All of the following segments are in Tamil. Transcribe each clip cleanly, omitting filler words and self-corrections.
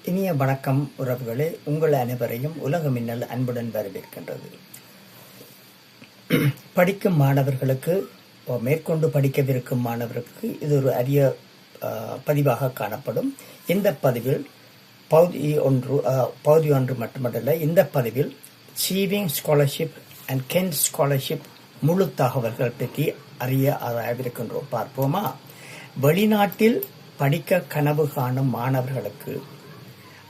இனிய வணக்கம் உறவுகளே, உங்கள் அனைவரையும் உலக மின்னல் அன்புடன் வரவேற்கின்றது. படிக்கும் மாணவர்களுக்கு, மேற்கொண்டு படிக்கவிருக்கும் மாணவர்களுக்கு இது ஒரு அரிய பதிவாக காணப்படும். இந்த பதிவில் பகுதி ஒன்று மட்டுமல்ல, இந்த பதிவில் அச்சீவிங் ஸ்காலர்ஷிப் அண்ட் கென்ட் ஸ்காலர்ஷிப் முழு தகவல்கள் பற்றி ஆராயவிருக்கின்றோம். பார்ப்போமா? வெளிநாட்டில் படிக்க கனவு காணும் மாணவர்களுக்கு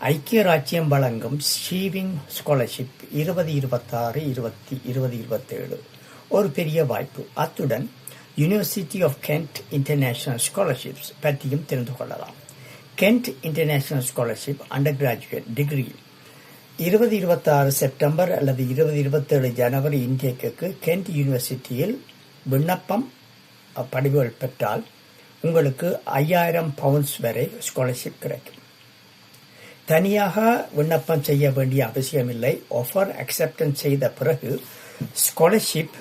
ஐக்கிய ராச்சியம் வழங்கும் அச்சீவிங் ஸ்காலர்ஷிப் 2026-2027 ஒரு பெரிய வாய்ப்பு. அத்துடன் university of Kent international scholarships பற்றியும் தெரிந்து கொள்ளலாம். Kent international scholarship undergraduate degree 2026 September அல்லது 2027 ஜனவரி இன்டேக்கு கென்ட் யூனிவர்சிட்டியில் விண்ணப்பம் படிவுகள் பெற்றால் உங்களுக்கு 5000 பவுண்ட்ஸ் வரை ஸ்காலர்ஷிப் கிடைக்கும். தனியாக விண்ணப்பம் செய்ய வேண்டிய அவசியமில்லை. ஆஃபர் அக்செப்டன்ஸ் செய்த பிறகு ஸ்காலர்ஷிப்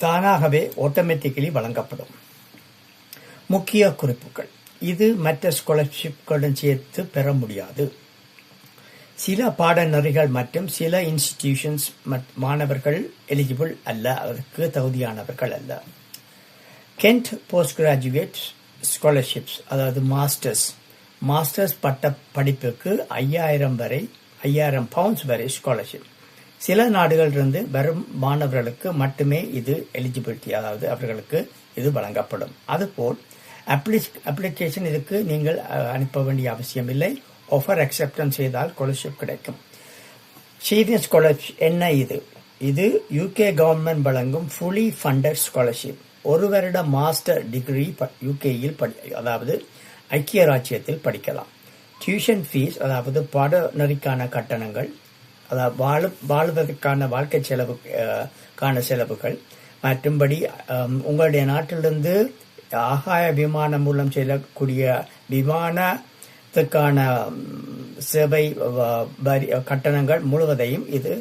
தானாகவே ஆட்டோமேட்டிக்கலி வழங்கப்படும். முக்கிய குறிப்புகள்: இது மற்ற ஸ்காலர்ஷிப்களுடன் சேர்த்து பெற முடியாது. சில பாடநெறிகள் மற்றும் சில இன்ஸ்டிடியூஷன்ஸ் மாணவர்கள் எலிஜிபிள் அல்ல, அதற்கு தகுதியானவர்கள் அல்ல. கென்ட் போஸ்ட் கிராஜுவேட் ஸ்காலர்ஷிப்ஸ், அதாவது மாஸ்டர்ஸ் பட்ட படிப்புக்கு 5000 பவுண்ட்ஸ் வரை ஸ்காலர்ஷிப். சில நாடுகளிலிருந்து வரும் மாணவர்களுக்கு மட்டுமே இது எலிஜிபிலிட்டி, அதாவது அவர்களுக்கு இது வழங்கப்படும். அதுபோல் அப்ளிகேஷன் இதுக்கு நீங்கள் அனுப்ப வேண்டிய அவசியம் இல்லை. ஆஃபர் அக்செப்டன்ஸ் செய்தால் ஸ்காலர்ஷிப் கிடைக்கும். சீரியஸ் ஸ்காலர்ஷிப் என்ன? இது யூகே கவர்மெண்ட் வழங்கும் ஃபுல்லி ஃபண்டட் ஸ்காலர்ஷிப். ஒரு வருட மாஸ்டர் டிகிரி யூகேயில் அதாவது ஐக்கிய ராச்சியத்தில் படிக்கலாம். டியூஷன் ஃபீஸ், அதாவது பாடநெறிக்கான கட்டணங்கள், அதாவது வாழ்வதற்கான வாழ்க்கை செலவுகள், மற்றும்படி உங்களுடைய நாட்டிலிருந்து ஆகாய விமானம் மூலம் செல்லக்கூடிய விமானத்துக்கான சேவை கட்டணங்கள் முழுவதையும் இது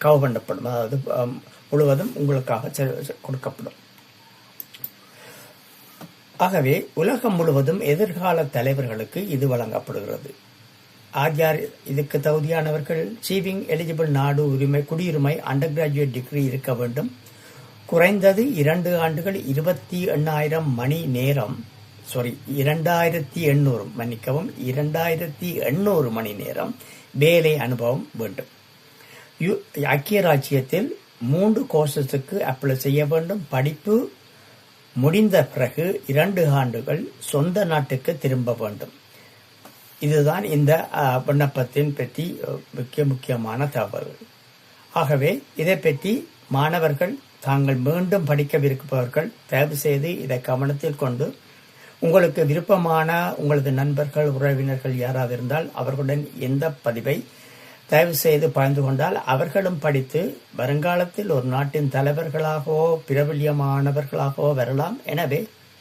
கவர் பண்ணப்படும், அதாவது முழுவதும் உங்களுக்காக கொடுக்கப்படும். ஆகவே உலகம் முழுவதும் எதிர்கால தலைவர்களுக்கு இது வழங்கப்படுகிறது. யார் இதுக்கு தகுதியானவர்கள்? அச்சீவிங் எலிஜிபிள் நாடு குடியுரிமை அண்டர் கிராஜுவேட் டிகிரி இருக்க வேண்டும். குறைந்தது 2 ஆண்டுகள் 28,000 மணி நேரம் 2800 மணி நேரம் வேலை அனுபவம் வேண்டும். ஐக்கிய ராச்சியத்தில் 3 கோர்சஸுக்கு அப்ளை செய்ய வேண்டும். படிப்பு முடிந்த பிறகு 2 ஆண்டுகள் சொந்த நாட்டுக்கு திரும்ப வேண்டும். இதுதான் இந்த விண்ணப்பத்தின் பற்றி முக்கியமான தகவல்கள். ஆகவே இதை பற்றி மாணவர்கள் தாங்கள் மீண்டும் படிக்கவிருப்பவர்கள் தயவு செய்து இதை கவனத்தில் கொண்டு உங்களுக்கு விருப்பமான உங்களது நண்பர்கள், உறவினர்கள் யாராவது இருந்தால் அவர்களுடன் எந்த பதிவை தயவு செய்து பகிர்ந்து கொண்டால் அவர்களும் படித்து வருங்காலத்தில் ஒரு நாட்டின் தலைவர்களாகவோ பிரபல்யமானவர்களாகவோ வரலாம். எனவே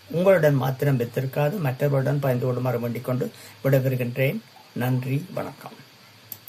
உங்களுடன் மாத்திரம் வைத்திருக்காது, மற்றவர்களுடன் பகிர்ந்து கொள்ளுமாறு வேண்டிக் கொண்டு விடைபெறுகின்றேன். நன்றி, வணக்கம்.